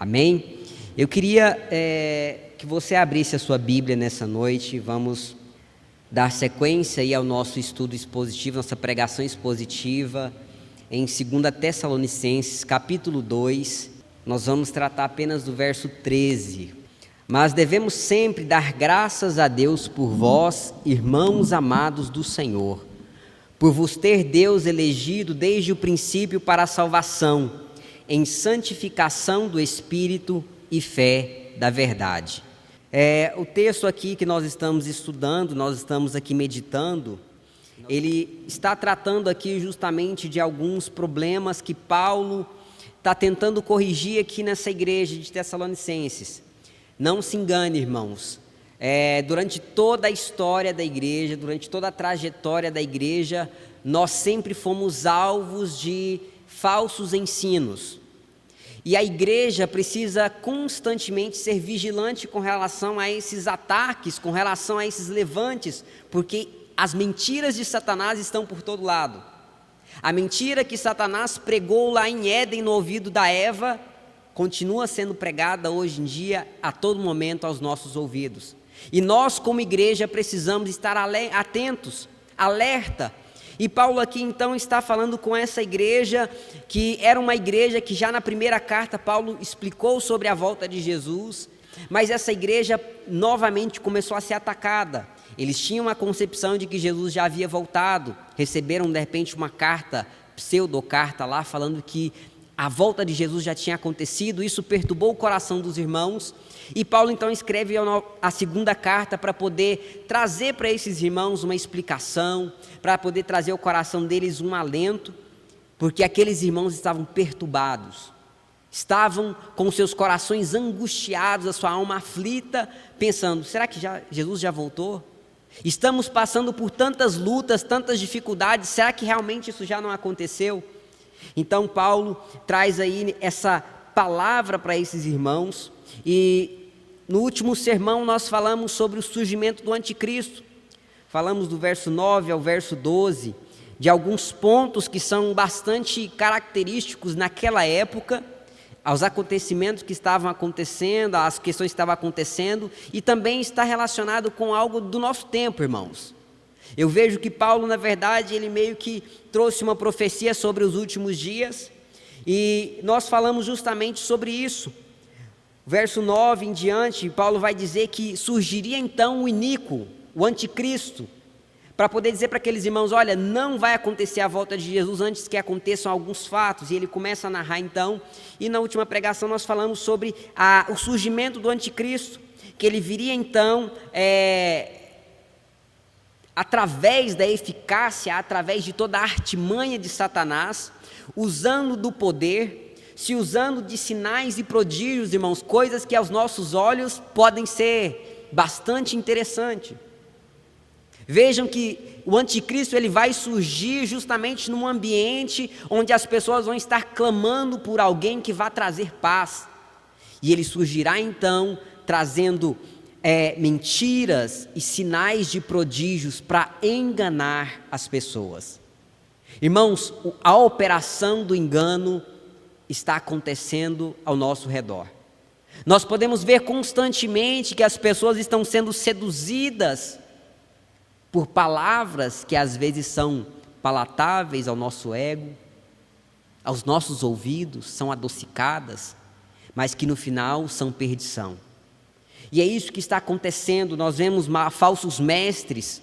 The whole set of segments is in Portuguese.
Amém? Eu queria que você abrisse a sua Bíblia nessa noite. Vamos dar sequência aí ao nosso estudo expositivo, nossa pregação expositiva em 2 Tessalonicenses, capítulo 2. Nós vamos tratar apenas do verso 13. Mas devemos sempre dar graças a Deus por vós, irmãos amados do Senhor, por vos ter Deus elegido desde o princípio para a salvação, em santificação do Espírito e fé da verdade. O texto aqui que nós estamos estudando, nós estamos aqui meditando, ele está tratando aqui justamente de alguns problemas que Paulo está tentando corrigir aqui nessa igreja de Tessalonicenses. Não se engane, irmãos, durante toda a história da igreja, durante toda a trajetória da igreja, nós sempre fomos alvos de falsos ensinos. E a igreja precisa constantemente ser vigilante com relação a esses ataques, com relação a esses levantes, porque as mentiras de Satanás estão por todo lado. A mentira que Satanás pregou lá em Éden no ouvido da Eva, continua sendo pregada hoje em dia a todo momento aos nossos ouvidos. E nós como igreja precisamos estar atentos, alerta. E Paulo aqui então está falando com essa igreja, que era uma igreja que já na primeira carta Paulo explicou sobre a volta de Jesus, mas essa igreja novamente começou a ser atacada. Eles tinham a concepção de que Jesus já havia voltado, receberam de repente uma carta, pseudocarta lá, falando que a volta de Jesus já tinha acontecido. Isso perturbou o coração dos irmãos, e Paulo então escreve a segunda carta para poder trazer para esses irmãos uma explicação, para poder trazer ao coração deles um alento, porque aqueles irmãos estavam perturbados, estavam com seus corações angustiados, a sua alma aflita, pensando, será que Jesus já voltou? Estamos passando por tantas lutas, tantas dificuldades, será que realmente isso já não aconteceu? Então Paulo traz aí essa palavra para esses irmãos, e no último sermão nós falamos sobre o surgimento do anticristo. Falamos do verso 9 ao verso 12, de alguns pontos que são bastante característicos naquela época, aos acontecimentos que estavam acontecendo, às questões que estavam acontecendo, e também está relacionado com algo do nosso tempo, irmãos. Eu vejo que Paulo, na verdade, ele meio que trouxe uma profecia sobre os últimos dias, e nós falamos justamente sobre isso. Verso 9 em diante, Paulo vai dizer que surgiria então o iníquo, o anticristo, para poder dizer para aqueles irmãos, olha, não vai acontecer a volta de Jesus antes que aconteçam alguns fatos. E ele começa a narrar então, e na última pregação nós falamos sobre o surgimento do anticristo, que ele viria então através da eficácia, através de toda a artimanha de Satanás, usando do poder, se usando de sinais e prodígios, irmãos, coisas que aos nossos olhos podem ser bastante interessantes. Vejam que o anticristo ele vai surgir justamente num ambiente onde as pessoas vão estar clamando por alguém que vá trazer paz. E ele surgirá então trazendo mentiras e sinais de prodígios para enganar as pessoas. Irmãos, a operação do engano está acontecendo ao nosso redor. Nós podemos ver constantemente que as pessoas estão sendo seduzidas por palavras que às vezes são palatáveis ao nosso ego, aos nossos ouvidos, são adocicadas, mas que no final são perdição. E é isso que está acontecendo. Nós vemos falsos mestres.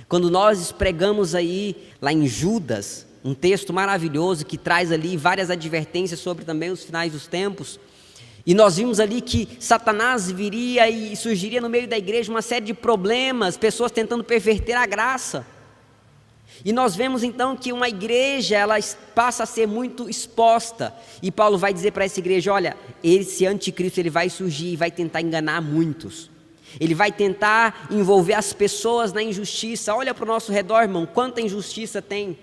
Quando nós pregamos aí, lá em Judas, um texto maravilhoso que traz ali várias advertências sobre também os finais dos tempos, e nós vimos ali que Satanás viria e surgiria no meio da igreja uma série de problemas, pessoas tentando perverter a graça. E nós vemos então que uma igreja, ela passa a ser muito exposta, e Paulo vai dizer para essa igreja, olha, esse anticristo ele vai surgir e vai tentar enganar muitos, ele vai tentar envolver as pessoas na injustiça. Olha para o nosso redor, irmão, quanta injustiça tem.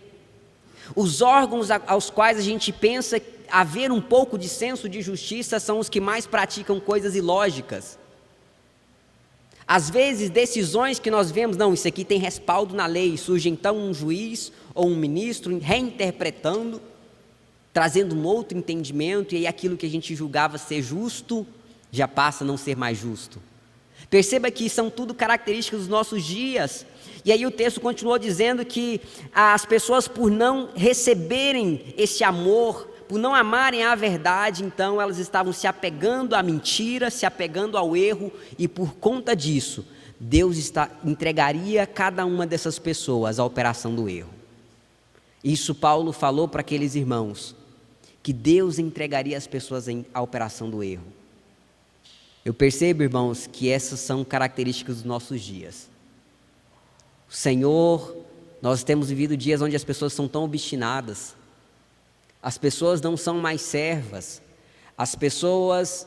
Os órgãos aos quais a gente pensa haver um pouco de senso de justiça são os que mais praticam coisas ilógicas. Às vezes, decisões que nós vemos, não, isso aqui tem respaldo na lei, surge então um juiz ou um ministro reinterpretando, trazendo um outro entendimento, e aí aquilo que a gente julgava ser justo, já passa a não ser mais justo. Perceba que são tudo características dos nossos dias. E aí o texto continuou dizendo que as pessoas, por não receberem esse amor, por não amarem a verdade, então elas estavam se apegando à mentira, se apegando ao erro, e por conta disso, Deus entregaria cada uma dessas pessoas à operação do erro. Isso Paulo falou para aqueles irmãos, que Deus entregaria as pessoas à operação do erro. Eu percebo, irmãos, que essas são características dos nossos dias. O Senhor, nós temos vivido dias onde as pessoas são tão obstinadas, as pessoas não são mais servas, as pessoas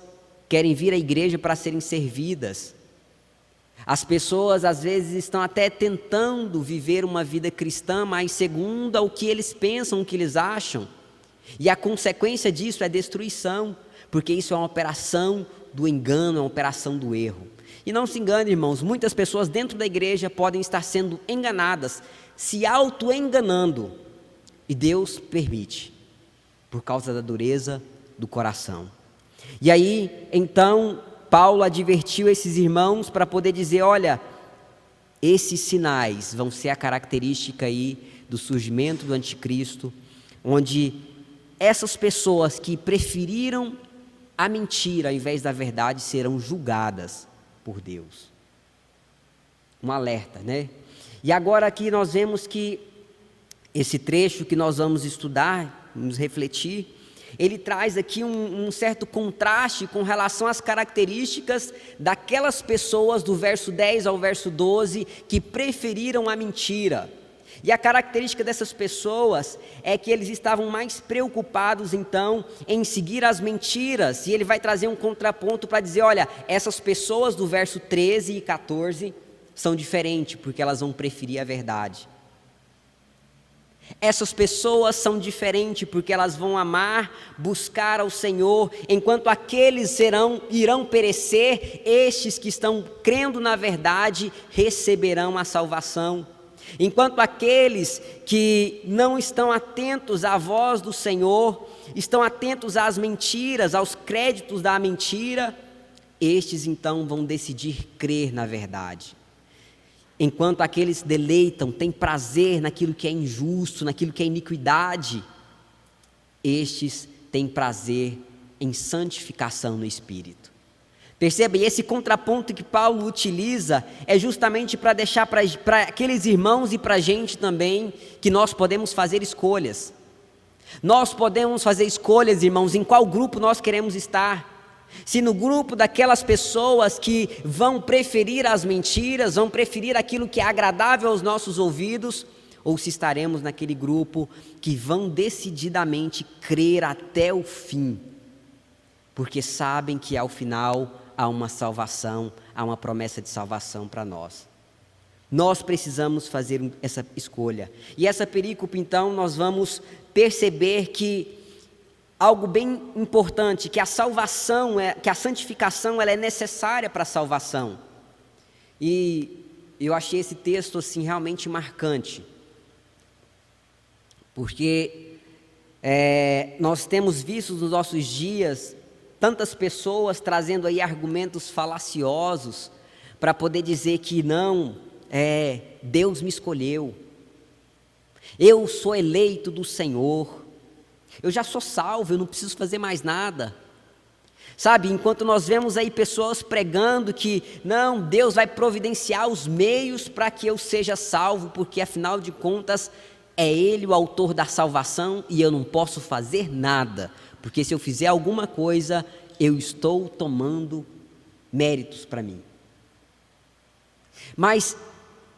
querem vir à igreja para serem servidas, as pessoas às vezes estão até tentando viver uma vida cristã, mas segundo o que eles pensam, o que eles acham, e a consequência disso é destruição, porque isso é uma operação do engano, é uma operação do erro. E não se engane, irmãos, muitas pessoas dentro da igreja podem estar sendo enganadas, se auto-enganando, e Deus permite, por causa da dureza do coração. E aí, então, Paulo advertiu esses irmãos para poder dizer, olha, esses sinais vão ser a característica aí do surgimento do anticristo, onde essas pessoas que preferiram a mentira ao invés da verdade serão julgadas por Deus. Um alerta, né? E agora aqui nós vemos que esse trecho que nós vamos estudar, vamos refletir, ele traz aqui um certo contraste com relação às características daquelas pessoas do verso 10 ao verso 12 que preferiram a mentira. E a característica dessas pessoas é que eles estavam mais preocupados então em seguir as mentiras, e ele vai trazer um contraponto para dizer, olha, essas pessoas do verso 13 e 14 são diferentes, porque elas vão preferir a verdade. Essas pessoas são diferentes porque elas vão amar, buscar ao Senhor, enquanto aqueles irão perecer, estes que estão crendo na verdade receberão a salvação. Enquanto aqueles que não estão atentos à voz do Senhor, estão atentos às mentiras, aos créditos da mentira, estes então vão decidir crer na verdade. Enquanto aqueles deleitam, têm prazer naquilo que é injusto, naquilo que é iniquidade, estes têm prazer em santificação no Espírito. Perceba, e esse contraponto que Paulo utiliza é justamente para deixar para aqueles irmãos e para a gente também, que nós podemos fazer escolhas. Nós podemos fazer escolhas, irmãos, em qual grupo nós queremos estar. Se no grupo daquelas pessoas que vão preferir as mentiras, vão preferir aquilo que é agradável aos nossos ouvidos, ou se estaremos naquele grupo que vão decididamente crer até o fim, porque sabem que ao final há uma salvação, há uma promessa de salvação para nós. Nós precisamos fazer essa escolha. E essa perícope, então, nós vamos perceber que algo bem importante, que a salvação, que a santificação, ela é necessária para a salvação. E eu achei esse texto assim realmente marcante, porque nós temos visto nos nossos dias tantas pessoas trazendo aí argumentos falaciosos para poder dizer que não, Deus me escolheu, eu sou eleito do Senhor, eu já sou salvo, eu não preciso fazer mais nada. Sabe, enquanto nós vemos aí pessoas pregando que não, Deus vai providenciar os meios para que eu seja salvo, porque afinal de contas é Ele o autor da salvação e eu não posso fazer nada, porque se eu fizer alguma coisa, eu estou tomando méritos para mim. Mas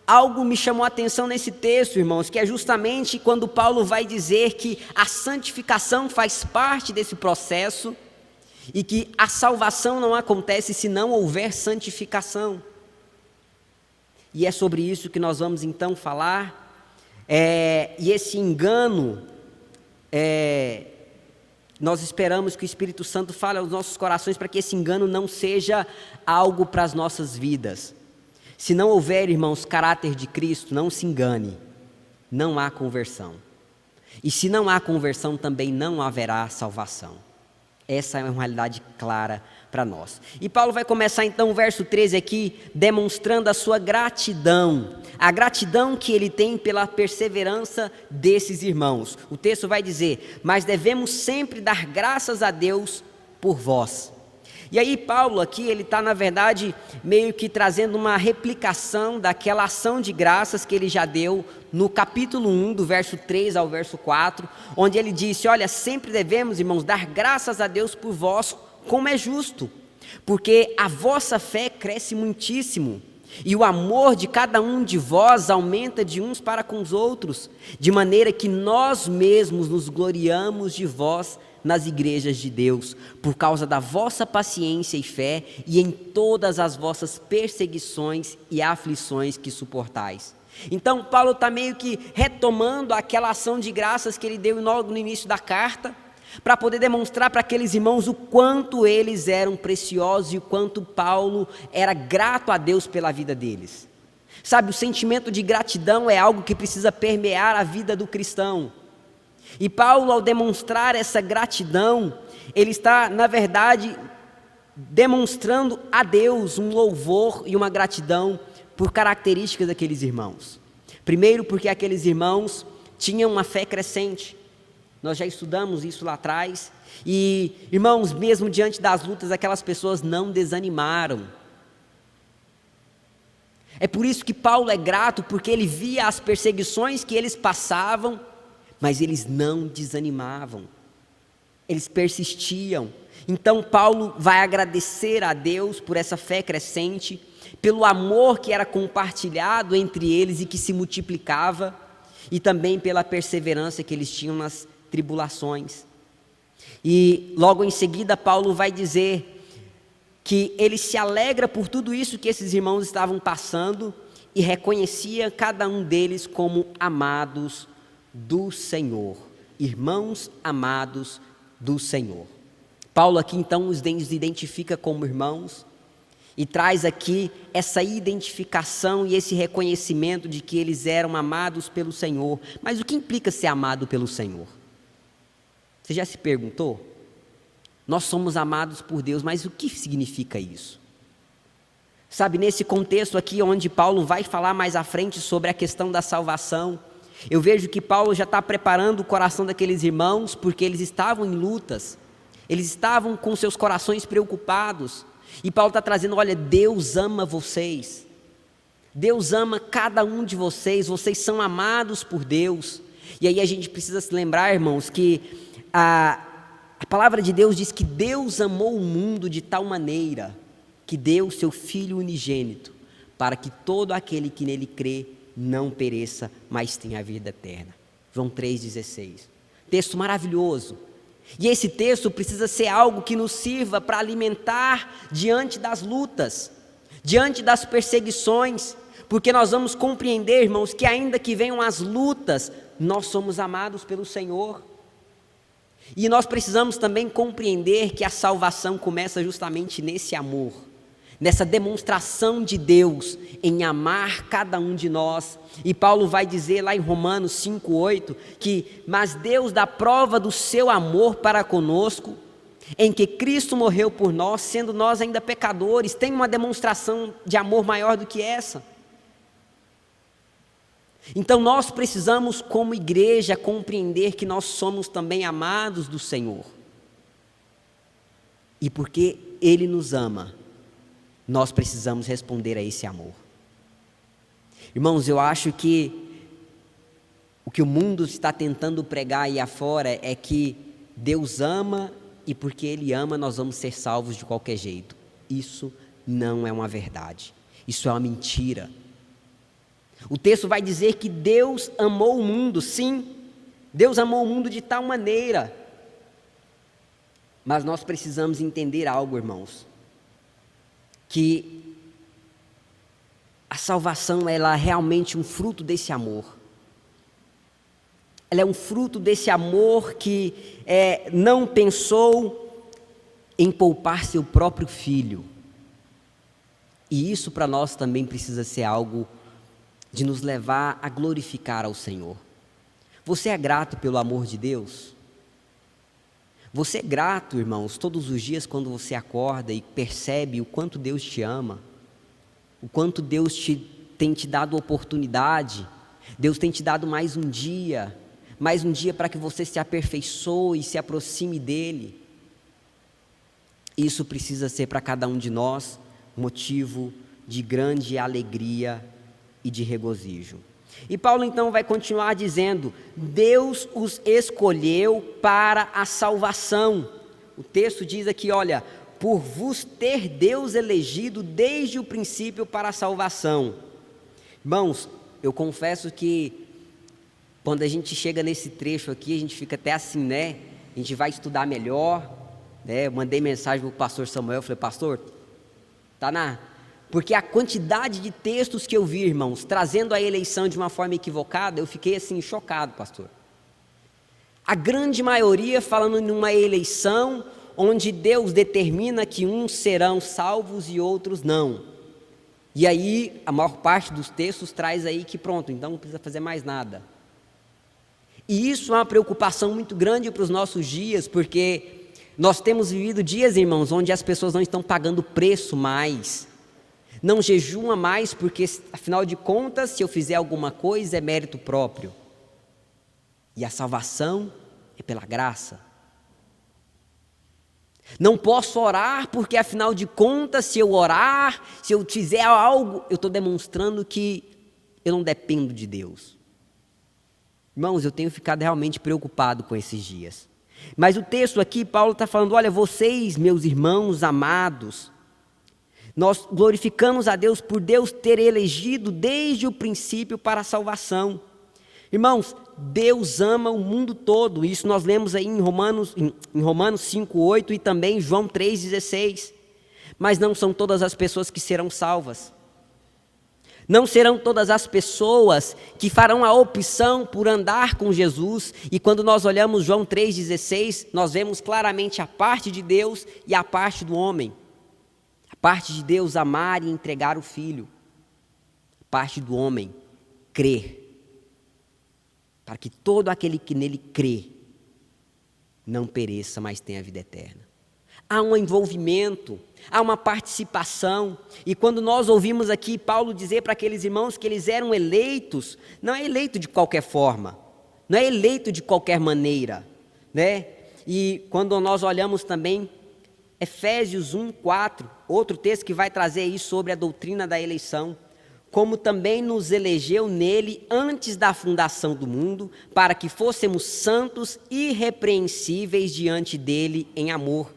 algo me chamou a atenção nesse texto, irmãos, que é justamente quando Paulo vai dizer que a santificação faz parte desse processo e que a salvação não acontece se não houver santificação. E é sobre isso que nós vamos então falar, e esse engano, nós esperamos que o Espírito Santo fale aos nossos corações para que esse engano não seja algo para as nossas vidas. Se não houver, irmãos, caráter de Cristo, não se engane, não há conversão. E se não há conversão, também não haverá salvação. Essa é uma realidade clara para nós. E Paulo vai começar então o verso 13 aqui, demonstrando a sua gratidão. A gratidão que ele tem pela perseverança desses irmãos. O texto vai dizer: mas devemos sempre dar graças a Deus por vós. E aí Paulo aqui, ele está na verdade meio que trazendo uma replicação daquela ação de graças que ele já deu no capítulo 1, do verso 3 ao verso 4, onde ele disse: olha, sempre devemos, irmãos, dar graças a Deus por vós, como é justo, porque a vossa fé cresce muitíssimo, e o amor de cada um de vós aumenta de uns para com os outros, de maneira que nós mesmos nos gloriamos de vós nas igrejas de Deus, por causa da vossa paciência e fé, e em todas as vossas perseguições e aflições que suportais. Então Paulo está meio que retomando aquela ação de graças que ele deu logo no início da carta, para poder demonstrar para aqueles irmãos o quanto eles eram preciosos e o quanto Paulo era grato a Deus pela vida deles. Sabe, o sentimento de gratidão é algo que precisa permear a vida do cristão. E Paulo, ao demonstrar essa gratidão, ele está, na verdade, demonstrando a Deus um louvor e uma gratidão por características daqueles irmãos. Primeiro, porque aqueles irmãos tinham uma fé crescente. Nós já estudamos isso lá atrás. E, irmãos, mesmo diante das lutas, aquelas pessoas não desanimaram. É por isso que Paulo é grato, porque ele via as perseguições que eles passavam, mas eles não desanimavam, eles persistiam. Então Paulo vai agradecer a Deus por essa fé crescente, pelo amor que era compartilhado entre eles e que se multiplicava, e também pela perseverança que eles tinham nas tribulações. E logo em seguida Paulo vai dizer que ele se alegra por tudo isso que esses irmãos estavam passando e reconhecia cada um deles como amados do Senhor, irmãos amados do Senhor. Paulo aqui então os identifica como irmãos e traz aqui essa identificação e esse reconhecimento de que eles eram amados pelo Senhor. Mas o que implica ser amado pelo Senhor? Você já se perguntou? Nós somos amados por Deus, mas o que significa isso? Sabe, nesse contexto aqui onde Paulo vai falar mais à frente sobre a questão da salvação, eu vejo que Paulo já está preparando o coração daqueles irmãos, porque eles estavam em lutas, eles estavam com seus corações preocupados, e Paulo está trazendo: olha, Deus ama vocês, Deus ama cada um de vocês, vocês são amados por Deus. E aí a gente precisa se lembrar, irmãos, que a palavra de Deus diz que Deus amou o mundo de tal maneira, que deu o seu Filho unigênito, para que todo aquele que nele crê, não pereça, mas tenha a vida eterna. João 3,16. Texto maravilhoso. E esse texto precisa ser algo que nos sirva para alimentar diante das lutas, diante das perseguições, porque nós vamos compreender, irmãos, que ainda que venham as lutas, nós somos amados pelo Senhor. E nós precisamos também compreender que a salvação começa justamente nesse amor, nessa demonstração de Deus em amar cada um de nós. E Paulo vai dizer lá em Romanos 5,8 que: mas Deus dá prova do seu amor para conosco, em que Cristo morreu por nós, sendo nós ainda pecadores. Tem uma demonstração de amor maior do que essa? Então nós precisamos, como igreja, compreender que nós somos também amados do Senhor. E porque Ele nos ama, nós precisamos responder a esse amor. Irmãos, eu acho que o que o mundo está tentando pregar aí afora é que Deus ama e porque Ele ama nós vamos ser salvos de qualquer jeito. Isso não é uma verdade, isso é uma mentira. O texto vai dizer que Deus amou o mundo, sim, Deus amou o mundo de tal maneira, mas nós precisamos entender algo, irmãos, que a salvação ela é realmente um fruto desse amor. Ela é um fruto desse amor que não pensou em poupar seu próprio filho. E isso para nós também precisa ser algo de nos levar a glorificar ao Senhor. Você é grato pelo amor de Deus? Você é grato, irmãos, todos os dias quando você acorda e percebe o quanto Deus te ama, o quanto Deus tem te dado oportunidade, Deus tem te dado mais um dia para que você se aperfeiçoe e se aproxime dEle. Isso precisa ser para cada um de nós motivo de grande alegria e de regozijo. E Paulo então vai continuar dizendo: Deus os escolheu para a salvação. O texto diz aqui, olha, por vos ter Deus elegido desde o princípio para a salvação. Irmãos, eu confesso que quando a gente chega nesse trecho aqui, a gente fica até assim, né? A gente vai estudar melhor, né? Eu mandei mensagem para o pastor Samuel, falei: pastor, porque a quantidade de textos que eu vi, irmãos, trazendo a eleição de uma forma equivocada, eu fiquei assim chocado, pastor. A grande maioria falando numa eleição onde Deus determina que uns serão salvos e outros não. E aí a maior parte dos textos traz aí que pronto, então não precisa fazer mais nada. E isso é uma preocupação muito grande para os nossos dias, porque nós temos vivido dias, irmãos, onde as pessoas não estão pagando preço mais, não jejuma mais, porque afinal de contas, se eu fizer alguma coisa é mérito próprio. E a salvação é pela graça. Não posso orar, porque afinal de contas, se eu orar, se eu fizer algo, eu estou demonstrando que eu não dependo de Deus. Irmãos, eu tenho ficado realmente preocupado com esses dias. Mas o texto aqui, Paulo está falando: olha, vocês, meus irmãos amados, nós glorificamos a Deus por Deus ter elegido desde o princípio para a salvação. Irmãos, Deus ama o mundo todo. Isso nós lemos aí em Romanos 5:8 e também João 3:16. Mas não são todas as pessoas que serão salvas. Não serão todas as pessoas que farão a opção por andar com Jesus. E quando nós olhamos João 3:16, nós vemos claramente a parte de Deus e a parte do homem. A parte de Deus, amar e entregar o Filho. A parte do homem, crer. Para que todo aquele que nele crê não pereça, mas tenha vida eterna. Há um envolvimento, há uma participação. E quando nós ouvimos aqui Paulo dizer para aqueles irmãos que eles eram eleitos, não é eleito de qualquer forma, não é eleito de qualquer maneira, né? E quando nós olhamos também Efésios 1:4, outro texto que vai trazer isso sobre a doutrina da eleição, como também nos elegeu nele antes da fundação do mundo, para que fôssemos santos e irrepreensíveis diante dele em amor.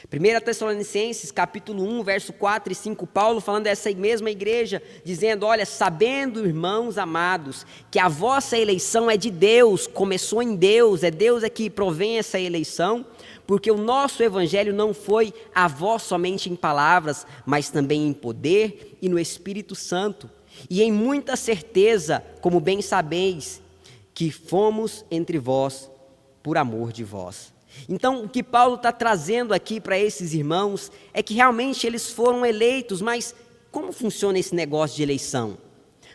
1 Tessalonicenses, capítulo 1, verso 4 e 5, Paulo falando dessa mesma igreja, dizendo: olha, sabendo, irmãos amados, que a vossa eleição é de Deus, começou em Deus, é Deus que provém essa eleição, porque o nosso evangelho não foi a vós somente em palavras, mas também em poder e no Espírito Santo, e em muita certeza, como bem sabeis, que fomos entre vós por amor de vós. Então, o que Paulo está trazendo aqui para esses irmãos é que realmente eles foram eleitos, mas como funciona esse negócio de eleição?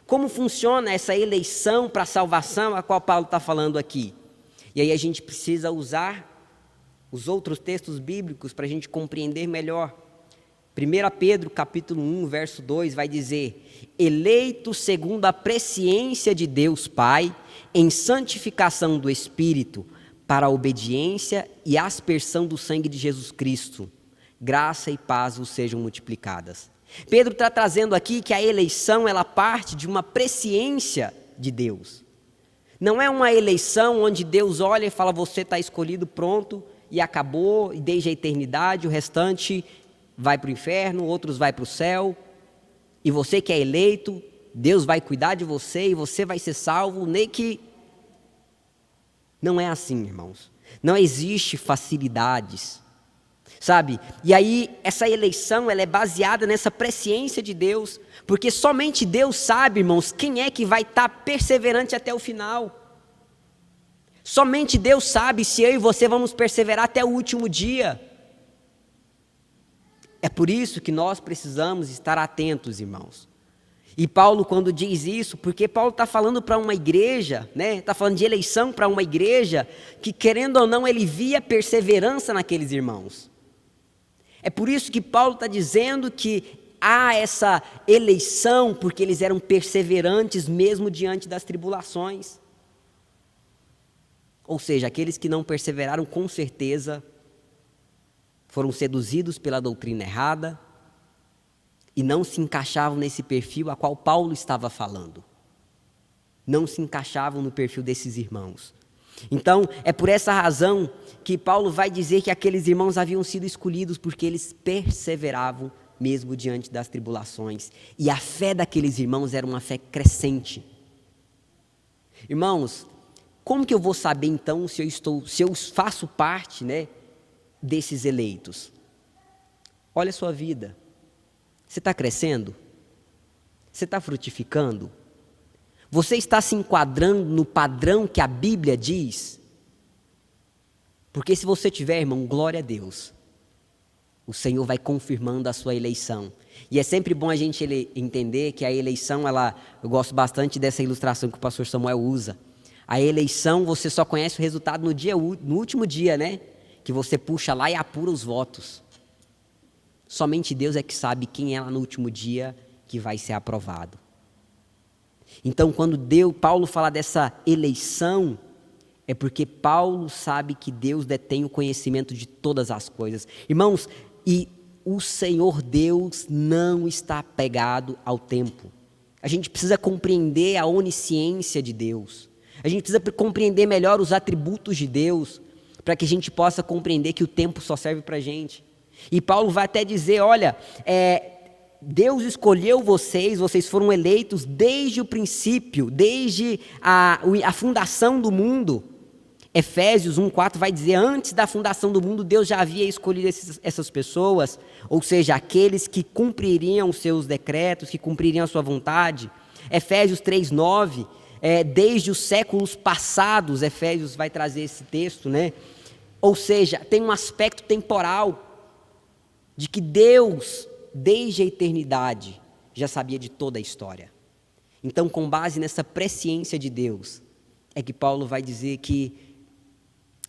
Como funciona essa eleição para a salvação a qual Paulo está falando aqui? E aí a gente precisa usar os outros textos bíblicos para a gente compreender melhor. 1 Pedro, capítulo 1, verso 2, vai dizer: eleito segundo a presciência de Deus Pai, em santificação do Espírito, para a obediência e aspersão do sangue de Jesus Cristo, graça e paz vos sejam multiplicadas. Pedro está trazendo aqui que a eleição, ela parte de uma presciência de Deus. Não é uma eleição onde Deus olha e fala: você está escolhido, pronto, e acabou, e desde a eternidade, o restante vai para o inferno, outros vai para o céu, e você que é eleito, Deus vai cuidar de você e você vai ser salvo, nem que... Não é assim, irmãos. Não existe facilidades, sabe? E aí, essa eleição, ela é baseada nessa presciência de Deus, porque somente Deus sabe, irmãos, quem é que vai estar perseverante até o final. Somente Deus sabe se eu e você vamos perseverar até o último dia. É por isso que nós precisamos estar atentos, irmãos. E Paulo, quando diz isso, porque Paulo está falando para uma igreja, né? Está falando de eleição para uma igreja que, querendo ou não, ele via perseverança naqueles irmãos. É por isso que Paulo está dizendo que há essa eleição, porque eles eram perseverantes mesmo diante das tribulações. Ou seja, aqueles que não perseveraram, com certeza, foram seduzidos pela doutrina errada, e não se encaixavam nesse perfil a qual Paulo estava falando. Não se encaixavam no perfil desses irmãos. Então, é por essa razão que Paulo vai dizer que aqueles irmãos haviam sido escolhidos porque eles perseveravam mesmo diante das tribulações. E a fé daqueles irmãos era uma fé crescente. Irmãos, como que eu vou saber então se eu faço parte, né, desses eleitos? Olha a sua vida. Você está crescendo? Você está frutificando? Você está se enquadrando no padrão que a Bíblia diz? Porque se você tiver, irmão, glória a Deus. O Senhor vai confirmando a sua eleição. E é sempre bom a gente entender que a eleição, eu gosto bastante dessa ilustração que o pastor Samuel usa. A eleição, você só conhece o resultado no último dia, né? Que você puxa lá e apura os votos. Somente Deus é que sabe quem é lá no último dia que vai ser aprovado. Então, quando Paulo fala dessa eleição, é porque Paulo sabe que Deus detém o conhecimento de todas as coisas. Irmãos, e o Senhor Deus não está apegado ao tempo. A gente precisa compreender a onisciência de Deus. A gente precisa compreender melhor os atributos de Deus, para que a gente possa compreender que o tempo só serve para a gente. E Paulo vai até dizer, olha, Deus escolheu vocês foram eleitos desde o princípio, desde a fundação do mundo. Efésios 1:4 vai dizer, antes da fundação do mundo, Deus já havia escolhido essas pessoas, ou seja, aqueles que cumpririam os seus decretos, que cumpririam a sua vontade. Efésios 3:9, desde os séculos passados, Efésios vai trazer esse texto, né? Ou seja, tem um aspecto temporal, de que Deus, desde a eternidade, já sabia de toda a história. Então, com base nessa presciência de Deus, é que Paulo vai dizer que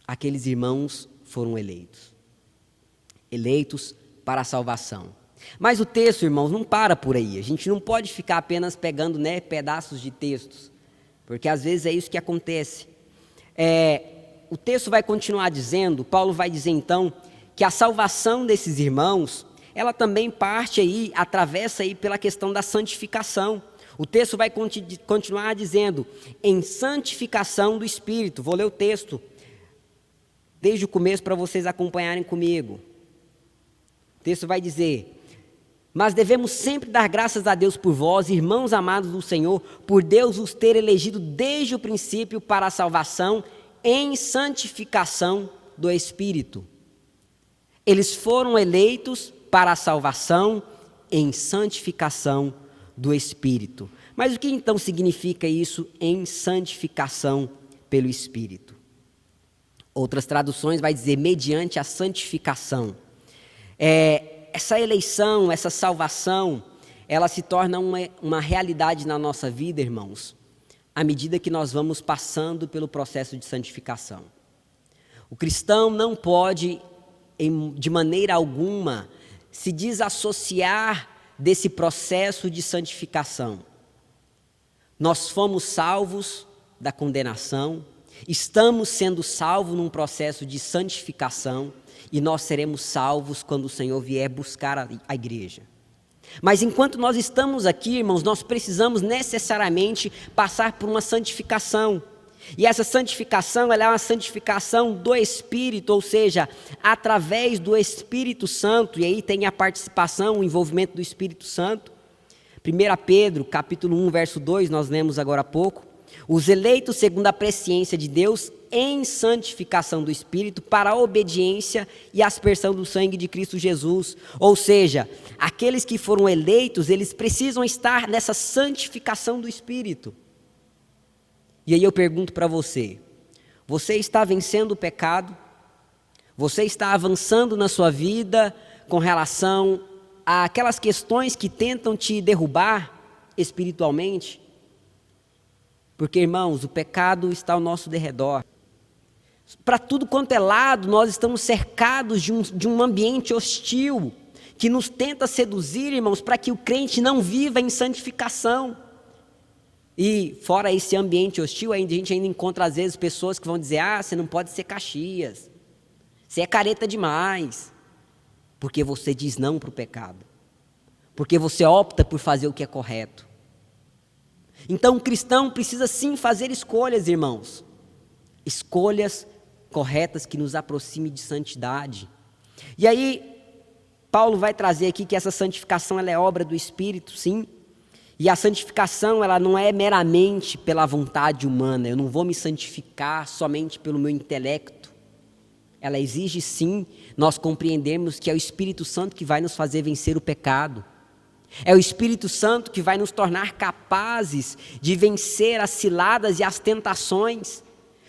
aqueles irmãos foram eleitos. Eleitos para a salvação. Mas o texto, irmãos, não para por aí. A gente não pode ficar apenas pegando, né, pedaços de textos, porque às vezes é isso que acontece. O texto vai continuar dizendo, Paulo vai dizer então, que a salvação desses irmãos, ela também atravessa aí pela questão da santificação. O texto vai continuar dizendo, em santificação do Espírito. Vou ler o texto desde o começo para vocês acompanharem comigo. O texto vai dizer, mas devemos sempre dar graças a Deus por vós, irmãos amados do Senhor, por Deus os ter elegido desde o princípio para a salvação em santificação do Espírito. Eles foram eleitos para a salvação em santificação do Espírito. Mas o que então significa isso em santificação pelo Espírito? Outras traduções vai dizer mediante a santificação. Essa eleição, essa salvação, ela se torna uma realidade na nossa vida, irmãos, à medida que nós vamos passando pelo processo de santificação. O cristão não pode, de maneira alguma, se desassociar desse processo de santificação. Nós fomos salvos da condenação, estamos sendo salvos num processo de santificação e nós seremos salvos quando o Senhor vier buscar a igreja. Mas enquanto nós estamos aqui, irmãos, nós precisamos necessariamente passar por uma santificação. E essa santificação, ela é uma santificação do Espírito, ou seja, através do Espírito Santo, e aí tem a participação, o envolvimento do Espírito Santo. 1 Pedro, capítulo 1, verso 2, nós lemos agora há pouco. Os eleitos segundo a presciência de Deus em santificação do Espírito para a obediência e aspersão do sangue de Cristo Jesus. Ou seja, aqueles que foram eleitos, eles precisam estar nessa santificação do Espírito. E aí eu pergunto para você, você está vencendo o pecado? Você está avançando na sua vida com relação àquelas questões que tentam te derrubar? espiritualmente? Porque, irmãos, o pecado está ao nosso derredor. Para tudo quanto é lado, nós estamos cercados de um ambiente hostil, que nos tenta seduzir, irmãos, para que o crente não viva em santificação. E fora esse ambiente hostil, a gente ainda encontra às vezes pessoas que vão dizer: você não pode ser Caxias, você é careta demais, porque você diz não para o pecado, porque você opta por fazer o que é correto. Então o cristão precisa sim fazer escolhas, irmãos, escolhas corretas que nos aproximem de santidade. E aí Paulo vai trazer aqui que essa santificação ela é obra do Espírito, sim. E a santificação ela não é meramente pela vontade humana. Eu não vou me santificar somente pelo meu intelecto. Ela exige sim nós compreendermos que é o Espírito Santo que vai nos fazer vencer o pecado. É o Espírito Santo que vai nos tornar capazes de vencer as ciladas e as tentações.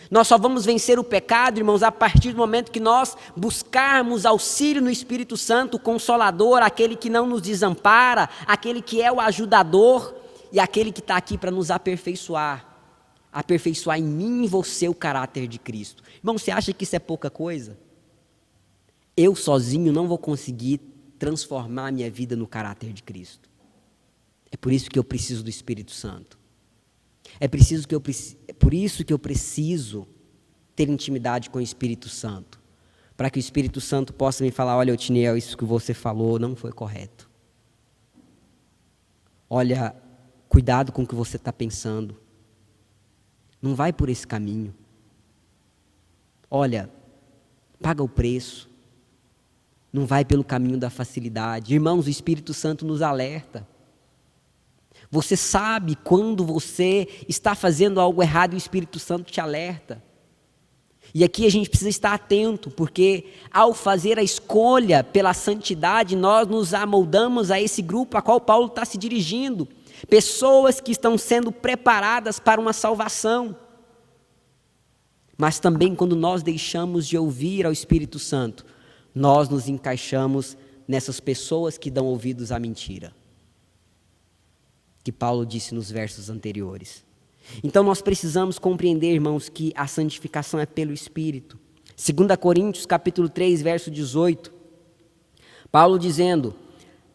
Nós só vamos vencer o pecado, irmãos, a partir do momento que nós buscarmos auxílio no Espírito Santo, o Consolador, aquele que não nos desampara, aquele que é o ajudador e aquele que está aqui para nos aperfeiçoar em mim e você o caráter de Cristo. Irmão, você acha que isso é pouca coisa? Eu sozinho não vou conseguir transformar a minha vida no caráter de Cristo. É por isso que eu preciso do Espírito Santo. É por isso que eu preciso ter intimidade com o Espírito Santo. Para que o Espírito Santo possa me falar: olha, Otiniel, isso que você falou não foi correto. Olha, cuidado com o que você está pensando. Não vai por esse caminho. Olha, paga o preço. Não vai pelo caminho da facilidade. Irmãos, o Espírito Santo nos alerta. Você sabe quando você está fazendo algo errado e o Espírito Santo te alerta. E aqui a gente precisa estar atento, porque ao fazer a escolha pela santidade, nós nos amoldamos a esse grupo a qual Paulo está se dirigindo. Pessoas que estão sendo preparadas para uma salvação. Mas também quando nós deixamos de ouvir ao Espírito Santo, nós nos encaixamos nessas pessoas que dão ouvidos à mentira, que Paulo disse nos versos anteriores. Então nós precisamos compreender, irmãos, que a santificação é pelo Espírito. 2 Coríntios capítulo 3, verso 18, Paulo dizendo: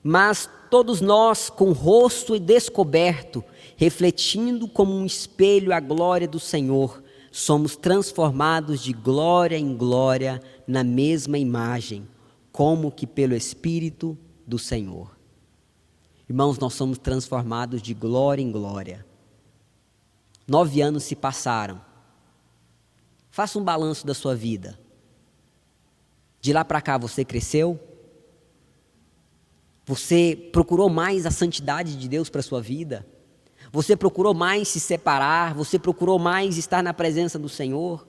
mas todos nós com o rosto descoberto, refletindo como um espelho a glória do Senhor, somos transformados de glória em glória na mesma imagem, como que pelo Espírito do Senhor. Irmãos, nós somos transformados de glória em glória. 9 anos se passaram. Faça um balanço da sua vida. De lá para cá você cresceu? Você procurou mais a santidade de Deus para a sua vida? Você procurou mais se separar? Você procurou mais estar na presença do Senhor?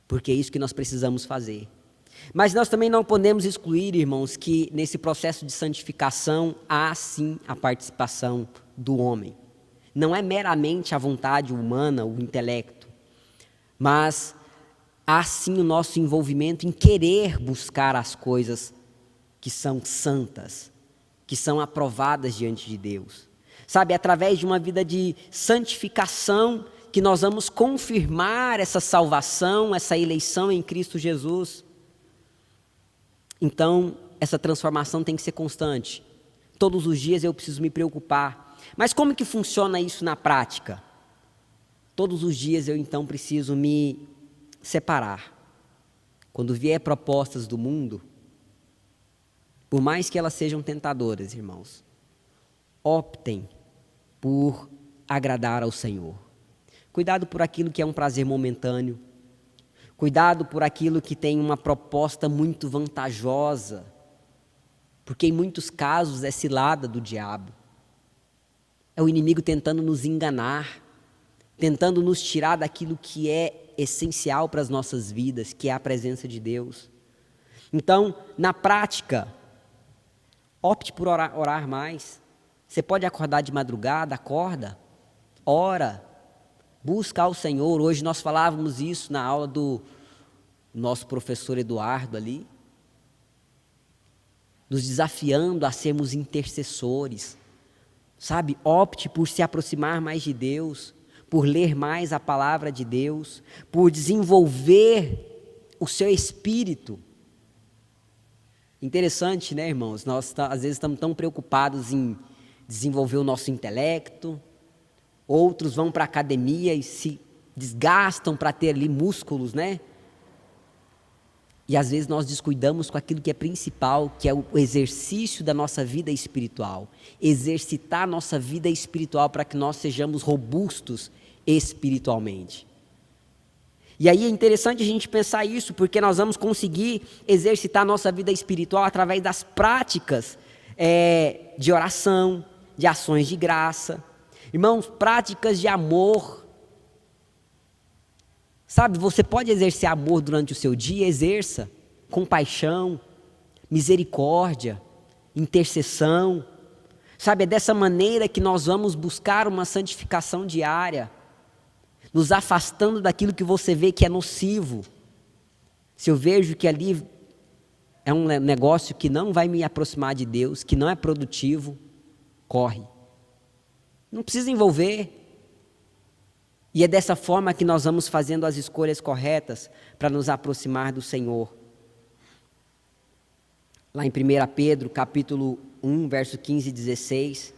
Porque é isso que nós precisamos fazer. Mas nós também não podemos excluir, irmãos, que nesse processo de santificação há sim a participação do homem. Não é meramente a vontade humana, o intelecto, mas há sim o nosso envolvimento em querer buscar as coisas que são santas, que são aprovadas diante de Deus. Sabe, através de uma vida de santificação que nós vamos confirmar essa salvação, essa eleição em Cristo Jesus. Então, essa transformação tem que ser constante. Todos os dias eu preciso me preocupar. Mas como que funciona isso na prática? Todos os dias eu então preciso me separar. Quando vier propostas do mundo, por mais que elas sejam tentadoras, irmãos, optem por agradar ao Senhor. Cuidado por aquilo que é um prazer momentâneo. Cuidado por aquilo que tem uma proposta muito vantajosa, porque em muitos casos é cilada do diabo. É o inimigo tentando nos enganar, tentando nos tirar daquilo que é essencial para as nossas vidas, que é a presença de Deus. Então, na prática, opte por orar mais. Você pode acordar de madrugada, acorda, ora, busca ao Senhor. Hoje nós falávamos isso na aula do nosso professor Eduardo ali. nos desafiando a sermos intercessores. Sabe, opte por se aproximar mais de Deus, por ler mais a palavra de Deus, por desenvolver o seu espírito. Interessante, né, irmãos? Nós às vezes estamos tão preocupados em desenvolver o nosso intelecto, outros vão para a academia e se desgastam para ter ali músculos, né? E às vezes nós descuidamos com aquilo que é principal, que é o exercício da nossa vida espiritual. Exercitar a nossa vida espiritual para que nós sejamos robustos espiritualmente. E aí é interessante a gente pensar isso, porque nós vamos conseguir exercitar a nossa vida espiritual através das práticas de oração, de ações de graça. Irmãos, práticas de amor. Sabe, você pode exercer amor durante o seu dia, exerça. Compaixão, misericórdia, intercessão. Sabe, é dessa maneira que nós vamos buscar uma santificação diária, nos afastando daquilo que você vê que é nocivo. Se eu vejo que ali é um negócio que não vai me aproximar de Deus, que não é produtivo, corre. Não precisa envolver. E é dessa forma que nós vamos fazendo as escolhas corretas para nos aproximar do Senhor. Lá em 1 Pedro, capítulo 1, verso 15 e 16,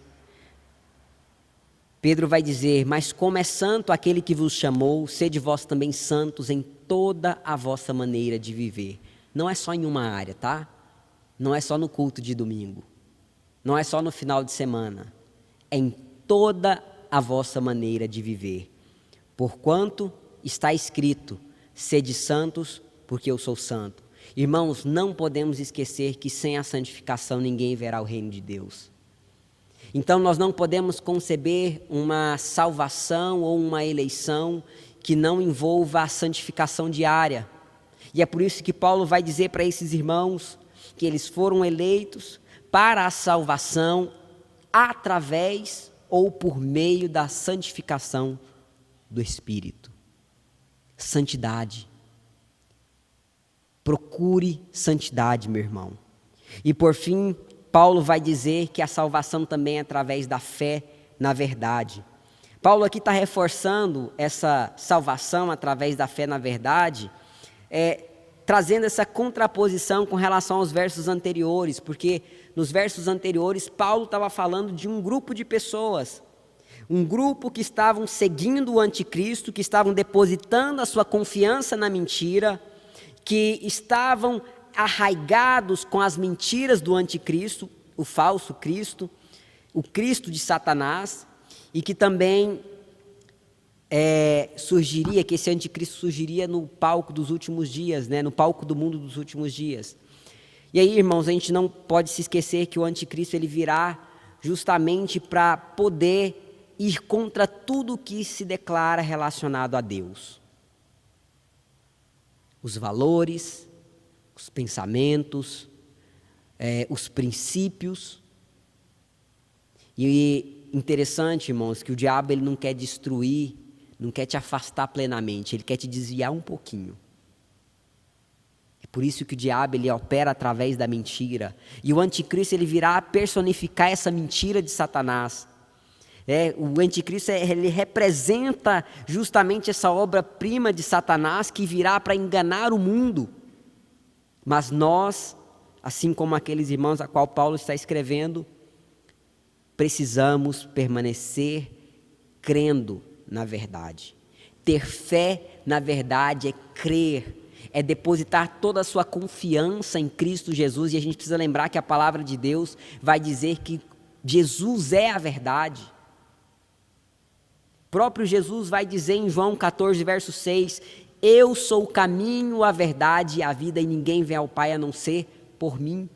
Pedro vai dizer: mas como é santo aquele que vos chamou, sede vós também santos em toda a vossa maneira de viver. Não é só em uma área, tá? Não é só no culto de domingo. Não é só no final de semana. É em toda a vossa maneira de viver. Porquanto está escrito: sede santos, porque eu sou santo. Irmãos, não podemos esquecer que sem a santificação ninguém verá o reino de Deus. Então nós não podemos conceber uma salvação ou uma eleição que não envolva a santificação diária. E é por isso que Paulo vai dizer para esses irmãos que eles foram eleitos para a salvação através ou por meio da santificação do Espírito. Santidade. Procure santidade, meu irmão. E por fim, Paulo vai dizer que a salvação também é através da fé na verdade. Paulo aqui está reforçando essa salvação através da fé na verdade, trazendo essa contraposição com relação aos versos anteriores, porque nos versos anteriores Paulo estava falando de um grupo de pessoas, um grupo que estavam seguindo o anticristo, que estavam depositando a sua confiança na mentira, que estavam arraigados com as mentiras do anticristo, o falso Cristo, o Cristo de Satanás, e que também que esse anticristo surgiria no palco dos últimos dias, né? No palco do mundo dos últimos dias. E aí, irmãos, a gente não pode se esquecer que o anticristo ele virá justamente para poder ir contra tudo que se declara relacionado a Deus. Os valores, os pensamentos, os princípios. E interessante, irmãos, que o diabo ele não quer destruir, não quer te afastar plenamente, ele quer te desviar um pouquinho. É por isso que o diabo ele opera através da mentira. E o anticristo ele virá personificar essa mentira de Satanás. O anticristo ele representa justamente essa obra-prima de Satanás que virá para enganar o mundo. Mas nós, assim como aqueles irmãos a qual Paulo está escrevendo, precisamos permanecer crendo na verdade. Ter fé na verdade é crer, é depositar toda a sua confiança em Cristo Jesus. E a gente precisa lembrar que a palavra de Deus vai dizer que Jesus é a verdade. O próprio Jesus vai dizer em João 14, verso 6, eu sou o caminho, a verdade e a vida, e ninguém vem ao Pai a não ser por mim.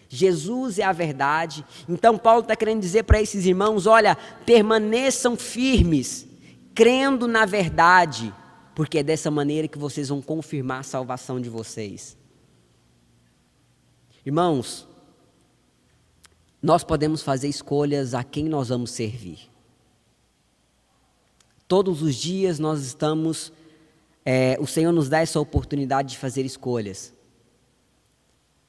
Jesus é a verdade. Então Paulo está querendo dizer para esses irmãos, olha, permaneçam firmes, crendo na verdade, porque é dessa maneira que vocês vão confirmar a salvação de vocês. Irmãos, nós podemos fazer escolhas a quem nós vamos servir. Todos os dias nós o Senhor nos dá essa oportunidade de fazer escolhas.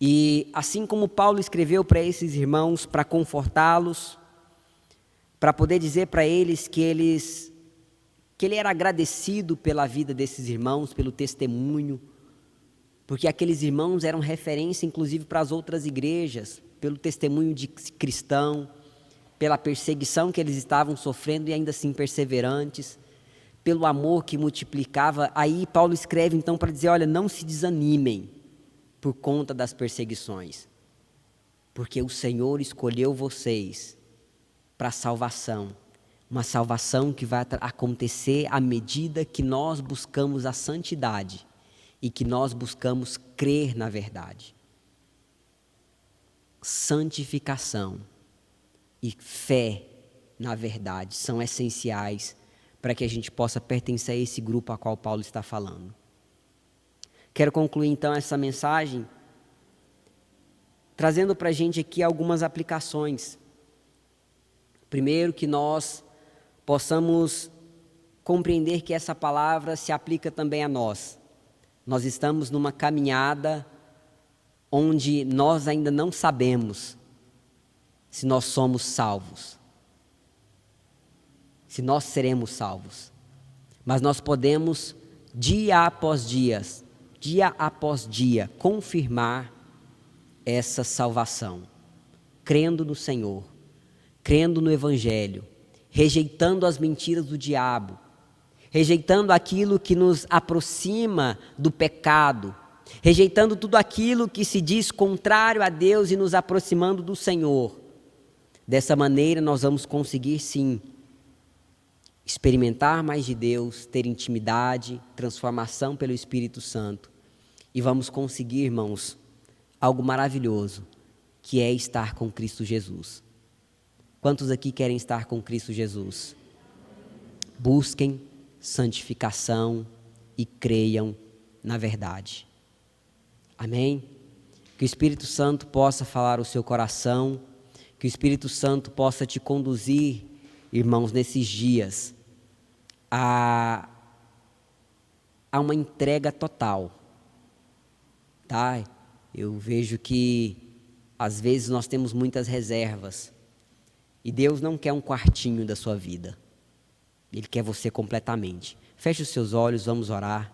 E assim como Paulo escreveu para esses irmãos, para confortá-los, para poder dizer para eles que ele era agradecido pela vida desses irmãos, pelo testemunho, porque aqueles irmãos eram referência inclusive para as outras igrejas, pelo testemunho de cristão, pela perseguição que eles estavam sofrendo e ainda assim perseverantes, pelo amor que multiplicava. Aí Paulo escreve então para dizer, olha, não se desanimem por conta das perseguições, porque o Senhor escolheu vocês para a salvação, uma salvação que vai acontecer à medida que nós buscamos a santidade e que nós buscamos crer na verdade. Santificação e fé na verdade são essenciais para que a gente possa pertencer a esse grupo a qual Paulo está falando. Quero concluir então essa mensagem trazendo para a gente aqui algumas aplicações. Primeiro, que nós possamos compreender que essa palavra se aplica também a nós. Nós estamos numa caminhada onde nós ainda não sabemos se nós somos salvos, se nós seremos salvos. Mas nós podemos, dia após dia, confirmar essa salvação, crendo no Senhor, crendo no Evangelho, rejeitando as mentiras do diabo, rejeitando aquilo que nos aproxima do pecado, rejeitando tudo aquilo que se diz contrário a Deus e nos aproximando do Senhor. Dessa maneira nós vamos conseguir sim experimentar mais de Deus, ter intimidade, transformação pelo Espírito Santo e vamos conseguir, irmãos, algo maravilhoso, que é estar com Cristo Jesus. Quantos aqui querem estar com Cristo Jesus? Busquem santificação e creiam na verdade. Amém? Que o Espírito Santo possa falar o seu coração, que o Espírito Santo possa te conduzir, irmãos, nesses dias, a uma entrega total. Tá? Eu vejo que, às vezes, nós temos muitas reservas. E Deus não quer um quartinho da sua vida. Ele quer você completamente. Feche os seus olhos, vamos orar.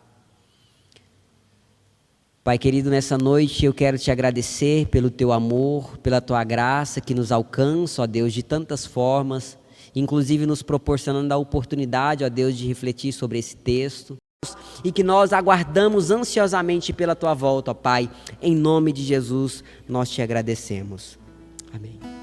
Pai querido, nessa noite eu quero te agradecer pelo teu amor, pela tua graça que nos alcança, ó Deus, de tantas formas, inclusive nos proporcionando a oportunidade, ó Deus, de refletir sobre esse texto. E que nós aguardamos ansiosamente pela tua volta, ó Pai. Em nome de Jesus, nós te agradecemos. Amém.